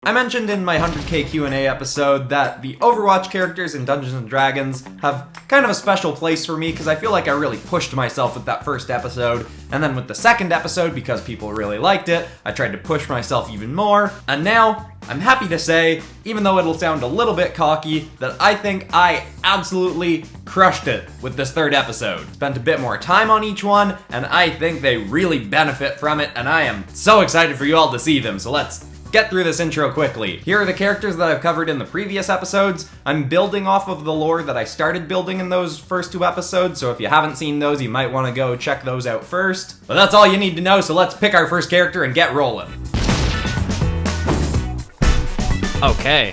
I mentioned in my 100k Q&A episode that the Overwatch characters in Dungeons & Dragons have kind of a special place for me because I feel like I really pushed myself with that first episode, and then with the second episode, because people really liked it, I tried to push myself even more, and now, I'm happy to say, even though it'll sound a little bit cocky, that I think I absolutely crushed it with this third episode. Spent a bit more time on each one, and I think they really benefit from it, and I am so excited for you all to see them, so let's get through this intro quickly. Here are the characters that I've covered in the previous episodes. I'm building off of the lore that I started building in those first two episodes, so if you haven't seen those, you might want to go check those out first. But that's all you need to know, so let's pick our first character and get rolling. Okay,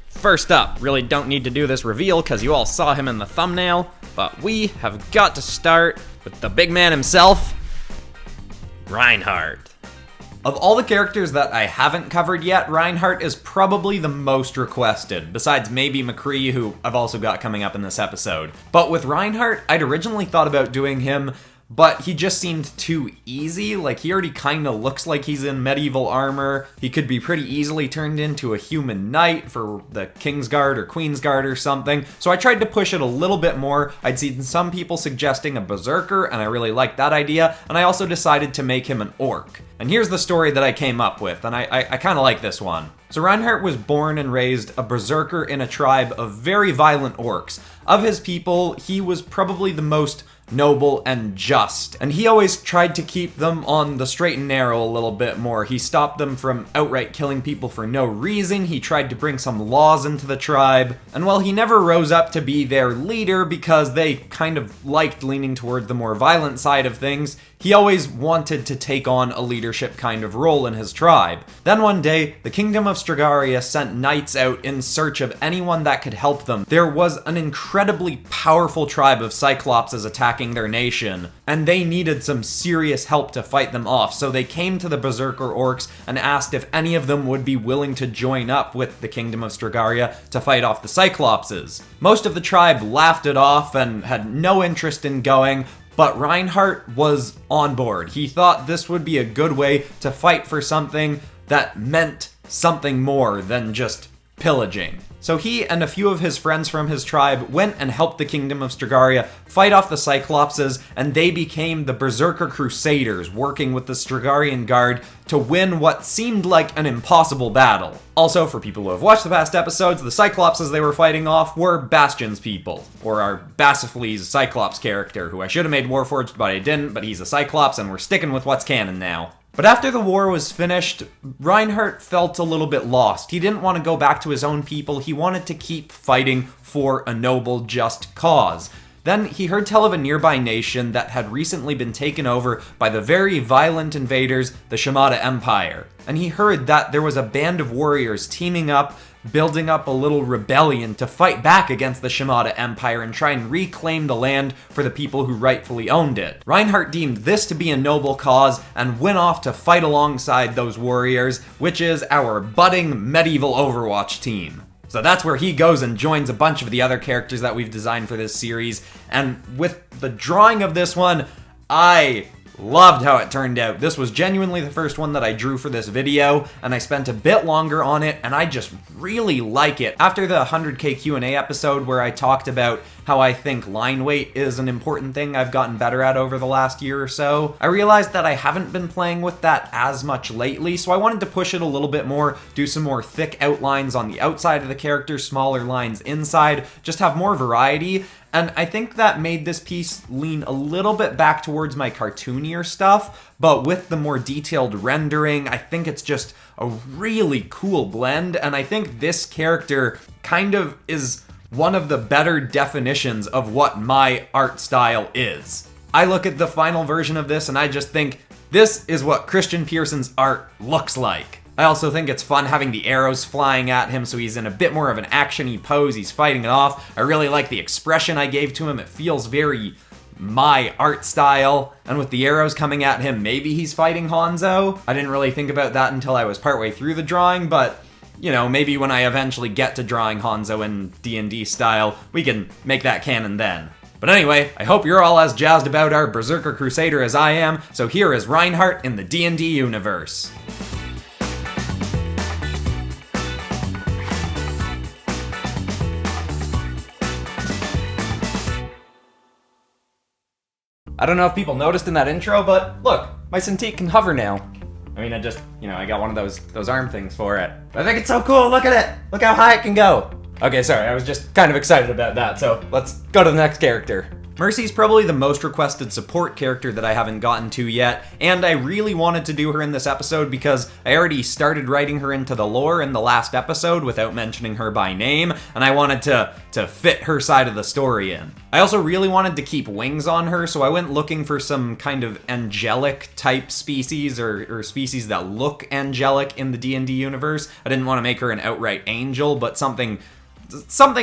first up, really don't need to do this reveal because you all saw him in the thumbnail, but we have got to start with the big man himself, Reinhardt. Of all the characters that I haven't covered yet, Reinhardt is probably the most requested, besides maybe McCree, who I've also got coming up in this episode. But with Reinhardt, I'd originally thought about doing him, but he just seemed too easy. Like, he already kinda looks like he's in medieval armor. He could be pretty easily turned into a human knight for the Kingsguard or Queensguard or something. So I tried to push it a little bit more. I'd seen some people suggesting a Berserker, and I really liked that idea, and I also decided to make him an Orc. And here's the story that I came up with, and I kinda like this one. So Reinhardt was born and raised a Berserker in a tribe of very violent orcs. Of his people, he was probably the most noble and just, and he always tried to keep them on the straight and narrow a little bit more. He stopped them from outright killing people for no reason. He tried to bring some laws into the tribe, and while he never rose up to be their leader because they kind of liked leaning toward the more violent side of things, he always wanted to take on a leadership kind of role in his tribe. Then one day, the Kingdom of Stragaria sent knights out in search of anyone that could help them. There was an incredibly powerful tribe of Cyclopses attacking their nation, and they needed some serious help to fight them off, so they came to the Berserker orcs and asked if any of them would be willing to join up with the Kingdom of Stragaria to fight off the Cyclopses. Most of the tribe laughed it off and had no interest in going, but Reinhardt was on board. He thought this would be a good way to fight for something that meant something more than just pillaging. So he and a few of his friends from his tribe went and helped the Kingdom of Stragaria fight off the Cyclopses, and they became the Berserker Crusaders, working with the Stragarian Guard to win what seemed like an impossible battle. Also, for people who have watched the past episodes, the Cyclopses they were fighting off were Bastion's people, or our Basifle's Cyclops character, who I should have made Warforged, but I didn't, but he's a Cyclops, and we're sticking with what's canon now. But after the war was finished, Reinhardt felt a little bit lost. He didn't want to go back to his own people. He wanted to keep fighting for a noble, just cause. Then he heard tell of a nearby nation that had recently been taken over by the very violent invaders, the Shimada Empire. And he heard that there was a band of warriors teaming up, building up a little rebellion to fight back against the Shimada Empire and try and reclaim the land for the people who rightfully owned it. Reinhardt deemed this to be a noble cause and went off to fight alongside those warriors, which is our budding medieval Overwatch team. So that's where he goes and joins a bunch of the other characters that we've designed for this series, and with the drawing of this one, I loved how it turned out. This was genuinely the first one that I drew for this video, and I spent a bit longer on it, and I just really like it. After the 100k Q&A episode where I talked about how I think line weight is an important thing I've gotten better at over the last year or so, I realized that I haven't been playing with that as much lately, so I wanted to push it a little bit more, do some more thick outlines on the outside of the character, smaller lines inside, just have more variety. And I think that made this piece lean a little bit back towards my cartoonier stuff, but with the more detailed rendering, I think it's just a really cool blend, and I think this character kind of is one of the better definitions of what my art style is. I look at the final version of this and I just think, this is what Christian Pearson's art looks like. I also think it's fun having the arrows flying at him, so he's in a bit more of an action-y pose, he's fighting it off. I really like the expression I gave to him, it feels very my art style. And with the arrows coming at him, maybe he's fighting Hanzo. I didn't really think about that until I was partway through the drawing, but you know, maybe when I eventually get to drawing Hanzo in D&D style, we can make that canon then. But anyway, I hope you're all as jazzed about our Berserker Crusader as I am, so here is Reinhardt in the D&D universe. I don't know if people noticed in that intro, but look, my Cintiq can hover now. I mean, I got one of those arm things for it. I think it's so cool, look at it! Look how high it can go! Okay, sorry, I was just kind of excited about that, so let's go to the next character. Mercy's probably the most requested support character that I haven't gotten to yet, and I really wanted to do her in this episode because I already started writing her into the lore in the last episode without mentioning her by name, and I wanted to fit her side of the story in. I also really wanted to keep wings on her, so I went looking for some kind of angelic type species or species that look angelic in the D&D universe. I didn't want to make her an outright angel, but something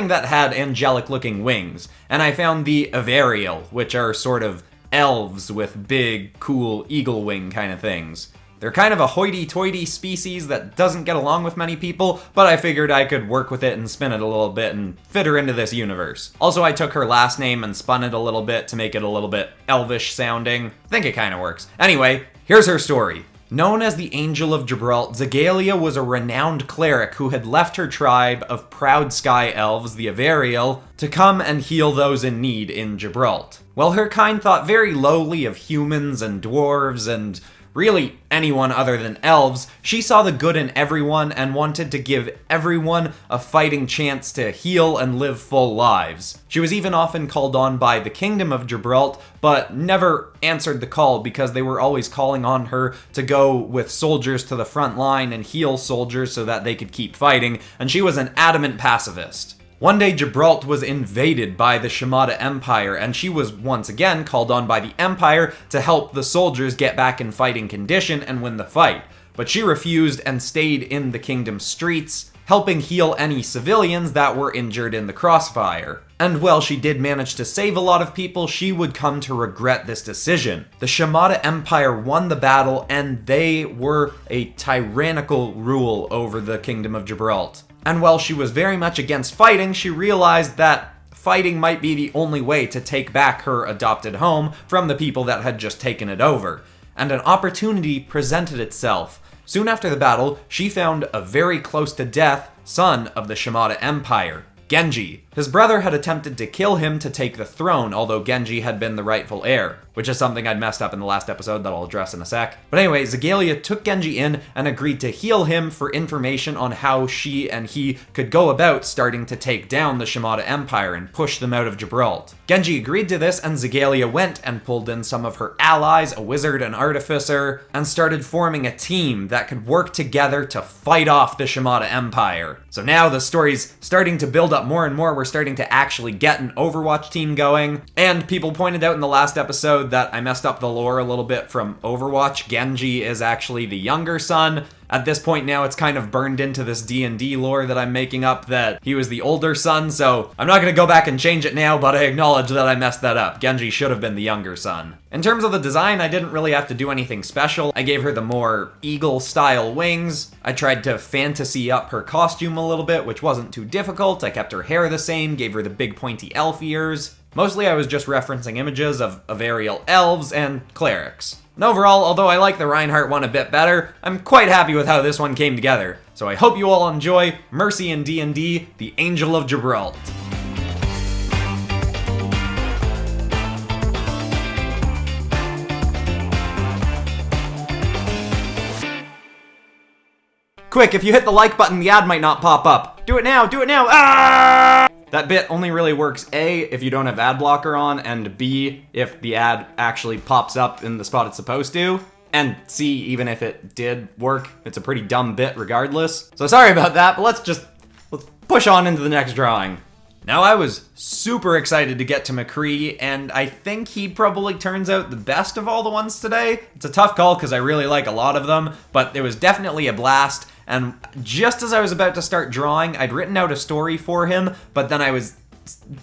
that had angelic looking wings. And I found the Avariel, which are sort of elves with big, cool eagle wing kind of things. They're kind of a hoity-toity species that doesn't get along with many people, but I figured I could work with it and spin it a little bit and fit her into this universe. Also, I took her last name and spun it a little bit to make it a little bit elvish sounding. I think it kind of works. Anyway, here's her story. Known as the Angel of Gibralt, Zagalia was a renowned cleric who had left her tribe of proud sky elves, the Avariel, to come and heal those in need in Gibralt. While her kind thought very lowly of humans and dwarves and really anyone other than elves, she saw the good in everyone and wanted to give everyone a fighting chance to heal and live full lives. She was even often called on by the Kingdom of Gibralt, but never answered the call because they were always calling on her to go with soldiers to the front line and heal soldiers so that they could keep fighting, and she was an adamant pacifist. One day, Gibralt was invaded by the Shimada Empire, and she was once again called on by the Empire to help the soldiers get back in fighting condition and win the fight. But she refused and stayed in the kingdom's streets, helping heal any civilians that were injured in the crossfire. And while she did manage to save a lot of people, she would come to regret this decision. The Shimada Empire won the battle, and they were a tyrannical rule over the Kingdom of Gibralt. And while she was very much against fighting, she realized that fighting might be the only way to take back her adopted home from the people that had just taken it over. And an opportunity presented itself. Soon after the battle, she found a very close to death son of the Shimada Empire, Genji. His brother had attempted to kill him to take the throne, although Genji had been the rightful heir, which is something I'd messed up in the last episode that I'll address in a sec. But anyway, Zagalia took Genji in and agreed to heal him for information on how she and he could go about starting to take down the Shimada Empire and push them out of Gibralt. Genji agreed to this, and Zagalia went and pulled in some of her allies, a wizard and artificer, and started forming a team that could work together to fight off the Shimada Empire. So now the story's starting to build up more and more. We're starting to actually get an Overwatch team going, and people pointed out in the last episode that I messed up the lore a little bit from Overwatch. Genji is actually the younger son. At this point now, it's kind of burned into this D&D lore that I'm making up that he was the older son, so I'm not going to go back and change it now, but I acknowledge that I messed that up. Genji should have been the younger son. In terms of the design, I didn't really have to do anything special. I gave her the more eagle-style wings. I tried to fantasy up her costume a little bit, which wasn't too difficult. I kept her hair the same, gave her the big pointy elf ears. Mostly I was just referencing images of Avariel elves and clerics. And overall, although I like the Reinhardt one a bit better, I'm quite happy with how this one came together. So I hope you all enjoy Mercy and D&D, the Angel of Gibralt. Quick, if you hit the like button, the ad might not pop up. Do it now, do it now! Ah! That bit only really works A, if you don't have ad blocker on, and B, if the ad actually pops up in the spot it's supposed to. And C, even if it did work, it's a pretty dumb bit regardless. So sorry about that, but let's push on into the next drawing. Now, I was super excited to get to McCree, and I think he probably turns out the best of all the ones today. It's a tough call because I really like a lot of them, but it was definitely a blast. And just as I was about to start drawing, I'd written out a story for him, but then I was,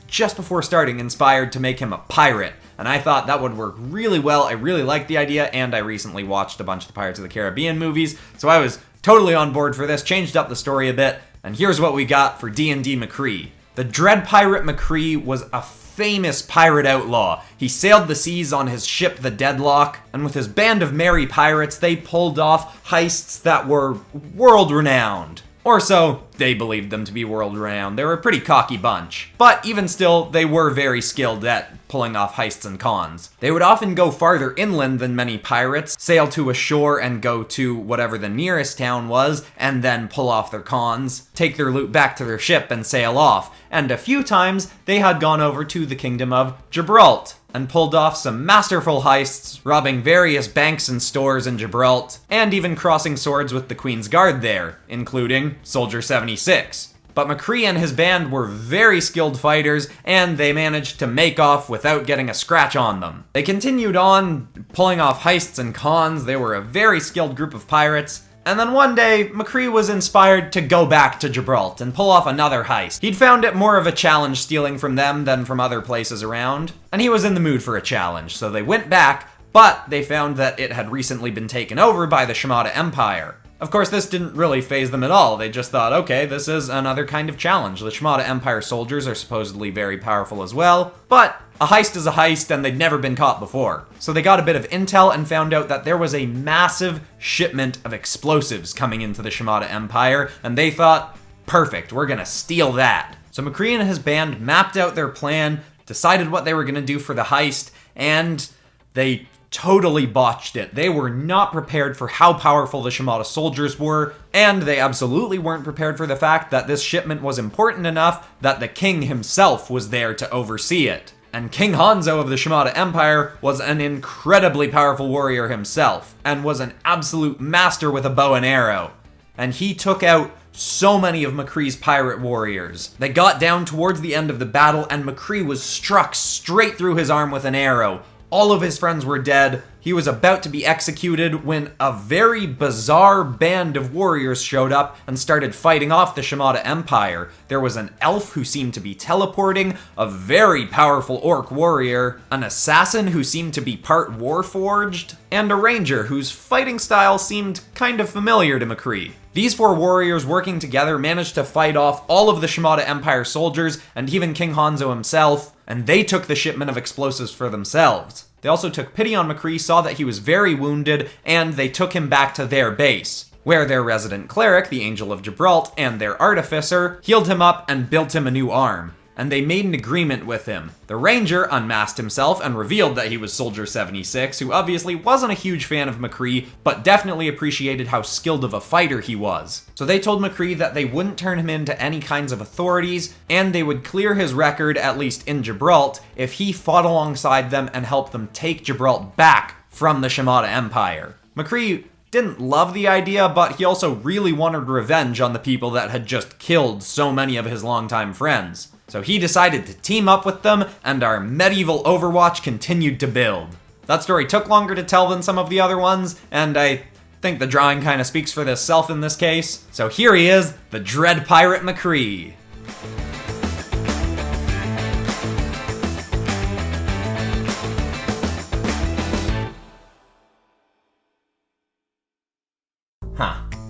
just before starting, inspired to make him a pirate. And I thought that would work really well. I really liked the idea, and I recently watched a bunch of the Pirates of the Caribbean movies, so I was totally on board for this, changed up the story a bit, and here's what we got for D&D McCree. The Dread Pirate McCree was a famous pirate outlaw. He sailed the seas on his ship, the Deadlock, and with his band of merry pirates, they pulled off heists that were world-renowned. Or so they believed them to be world-renowned. They were a pretty cocky bunch. But even still, they were very skilled at pulling off heists and cons. They would often go farther inland than many pirates, sail to a shore and go to whatever the nearest town was, and then pull off their cons, take their loot back to their ship and sail off. And a few times, they had gone over to the kingdom of Gibraltar and pulled off some masterful heists, robbing various banks and stores in Gibraltar, and even crossing swords with the Queen's Guard there, including Soldier 76. But McCree and his band were very skilled fighters, and they managed to make off without getting a scratch on them. They continued on, pulling off heists and cons. They were a very skilled group of pirates. And then one day, McCree was inspired to go back to Gibraltar and pull off another heist. He'd found it more of a challenge stealing from them than from other places around, and he was in the mood for a challenge, so they went back, but they found that it had recently been taken over by the Shimada Empire. Of course, this didn't really faze them at all. They just thought, okay, this is another kind of challenge. The Shimada Empire soldiers are supposedly very powerful as well, but a heist is a heist and they'd never been caught before. So they got a bit of intel and found out that there was a massive shipment of explosives coming into the Shimada Empire, and they thought, perfect, we're gonna steal that. So McCree and his band mapped out their plan, decided what they were gonna do for the heist, and they totally botched it. They were not prepared for how powerful the Shimada soldiers were, and they absolutely weren't prepared for the fact that this shipment was important enough that the king himself was there to oversee it. And King Hanzo of the Shimada Empire was an incredibly powerful warrior himself, and was an absolute master with a bow and arrow. And he took out so many of McCree's pirate warriors. They got down towards the end of the battle, and McCree was struck straight through his arm with an arrow. All of his friends were dead. He was about to be executed when a very bizarre band of warriors showed up and started fighting off the Shimada Empire. There was an elf who seemed to be teleporting, a very powerful orc warrior, an assassin who seemed to be part warforged, and a ranger whose fighting style seemed kind of familiar to McCree. These four warriors working together managed to fight off all of the Shimada Empire soldiers and even King Hanzo himself, and they took the shipment of explosives for themselves. They also took pity on McCree, saw that he was very wounded, and they took him back to their base, where their resident cleric, the Angel of Gibraltar, and their artificer healed him up and built him a new arm. And they made an agreement with him. The ranger unmasked himself and revealed that he was Soldier 76, who obviously wasn't a huge fan of McCree, but definitely appreciated how skilled of a fighter he was. So they told McCree that they wouldn't turn him into any kinds of authorities, and they would clear his record, at least in Gibraltar, if he fought alongside them and helped them take Gibraltar back from the Shimada Empire. McCree didn't love the idea, but he also really wanted revenge on the people that had just killed so many of his longtime friends. So he decided to team up with them, and our medieval Overwatch continued to build. That story took longer to tell than some of the other ones, and I think the drawing kind of speaks for itself in this case. So here he is, the Dread Pirate McCree.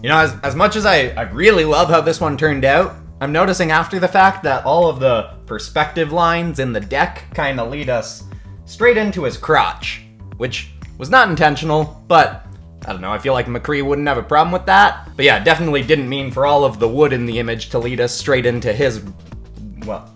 You know, as much as I really love how this one turned out, I'm noticing after the fact that all of the perspective lines in the deck kind of lead us straight into his crotch, which was not intentional, but I don't know, I feel like McCree wouldn't have a problem with that. But yeah, definitely didn't mean for all of the wood in the image to lead us straight into his, well,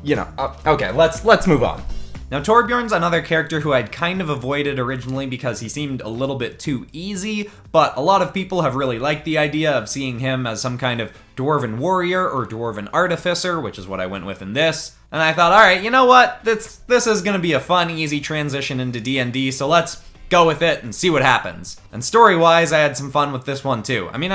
you know, okay, let's move on. Now, Torbjorn's another character who I'd kind of avoided originally because he seemed a little bit too easy, but a lot of people have really liked the idea of seeing him as some kind of Dwarven warrior or Dwarven artificer, which is what I went with in this. And I thought, alright, you know what? This is gonna be a fun, easy transition into D&D, so let's go with it and see what happens. And story-wise, I had some fun with this one too. I mean,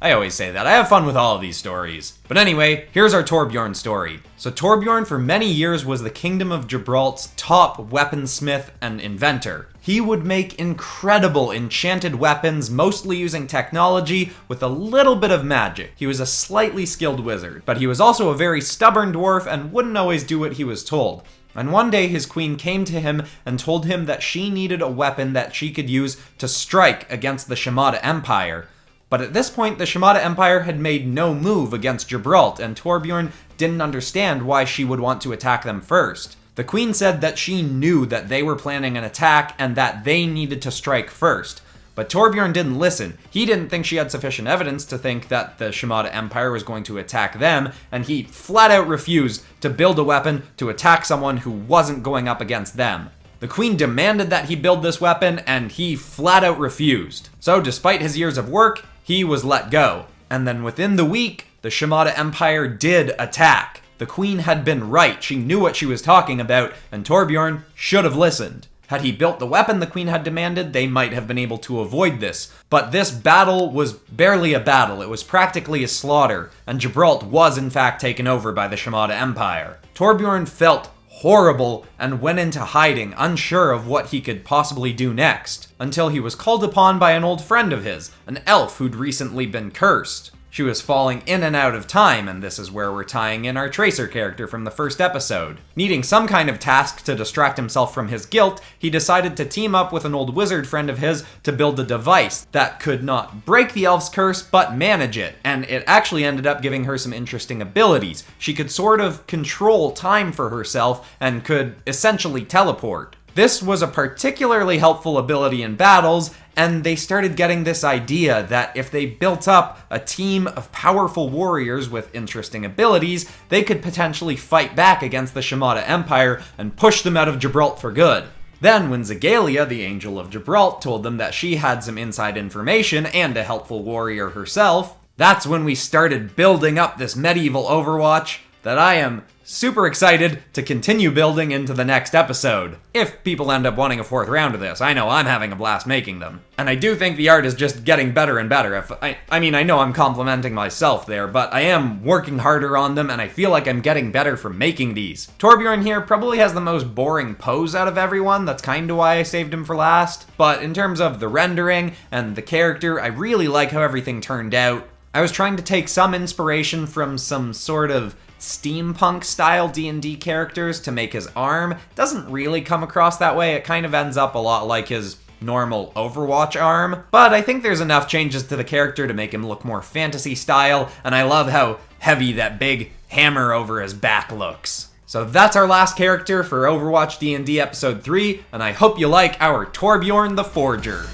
I always say that. I have fun with all of these stories. But anyway, here's our Torbjorn story. So Torbjorn for many years was the Kingdom of Gibraltar's top weaponsmith and inventor. He would make incredible enchanted weapons, mostly using technology with a little bit of magic. He was a slightly skilled wizard, but he was also a very stubborn dwarf and wouldn't always do what he was told. And one day his queen came to him and told him that she needed a weapon that she could use to strike against the Shimada Empire. But at this point, the Shimada Empire had made no move against Gibraltar, and Torbjorn didn't understand why she would want to attack them first. The queen said that she knew that they were planning an attack and that they needed to strike first. But Torbjorn didn't listen. He didn't think she had sufficient evidence to think that the Shimada Empire was going to attack them, and he flat out refused to build a weapon to attack someone who wasn't going up against them. The queen demanded that he build this weapon, and he flat out refused. So despite his years of work, he was let go. And then within the week, the Shimada Empire did attack. The queen had been right, she knew what she was talking about, and Torbjorn should have listened. Had he built the weapon the queen had demanded, they might have been able to avoid this. But this battle was barely a battle, it was practically a slaughter, and Gibraltar was in fact taken over by the Shimada Empire. Torbjorn felt horrible and went into hiding, unsure of what he could possibly do next, until he was called upon by an old friend of his, an elf who'd recently been cursed. She was falling in and out of time, and this is where we're tying in our Tracer character from the first episode. Needing some kind of task to distract himself from his guilt, he decided to team up with an old wizard friend of his to build a device that could not break the elf's curse, but manage it, and it actually ended up giving her some interesting abilities. She could sort of control time for herself, and could essentially teleport. This was a particularly helpful ability in battles, and they started getting this idea that if they built up a team of powerful warriors with interesting abilities, they could potentially fight back against the Shimada Empire and push them out of Gibraltar for good. Then, when Zagalia, the Angel of Gibraltar, told them that she had some inside information and a helpful warrior herself, that's when we started building up this medieval Overwatch that I am super excited to continue building into the next episode. If people end up wanting a fourth round of this, I know I'm having a blast making them. And I do think the art is just getting better and better. I know I'm complimenting myself there, but I am working harder on them, and I feel like I'm getting better from making these. Torbjorn here probably has the most boring pose out of everyone, that's kinda why I saved him for last. But in terms of the rendering and the character, I really like how everything turned out. I was trying to take some inspiration from some sort of steampunk style D&D characters to make his arm. Doesn't really come across that way, it kind of ends up a lot like his normal Overwatch arm, but I think there's enough changes to the character to make him look more fantasy style, and I love how heavy that big hammer over his back looks. So that's our last character for Overwatch D&D Episode 3, and I hope you like our Torbjorn the Forger.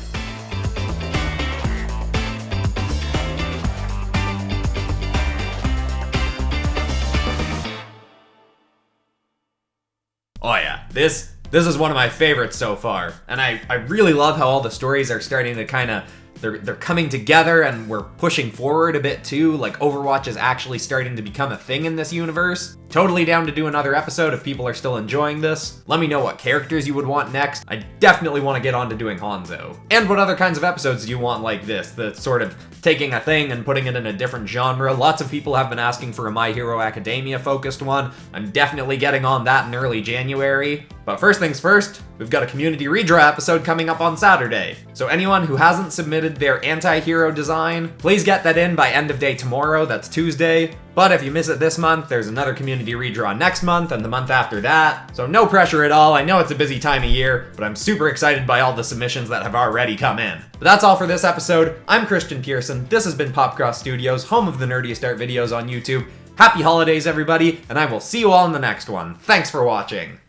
Oh yeah, this is one of my favorites so far, and I really love how all the stories are starting to they're coming together, and we're pushing forward a bit too, like Overwatch is actually starting to become a thing in this universe. Totally down to do another episode if people are still enjoying this. Let me know what characters you would want next. I definitely want to get on to doing Hanzo. And what other kinds of episodes do you want like this, that's sort of taking a thing and putting it in a different genre? Lots of people have been asking for a My Hero Academia focused one. I'm definitely getting on that in early January. But first things first, we've got a community redraw episode coming up on Saturday. So anyone who hasn't submitted their anti-hero design, please get that in by end of day tomorrow, that's Tuesday. But if you miss it this month, there's another community redraw next month and the month after that. So no pressure at all, I know it's a busy time of year, but I'm super excited by all the submissions that have already come in. But that's all for this episode. I'm Christian Pearson, this has been PopCross Studios, home of the nerdiest art videos on YouTube. Happy holidays everybody, and I will see you all in the next one. Thanks for watching.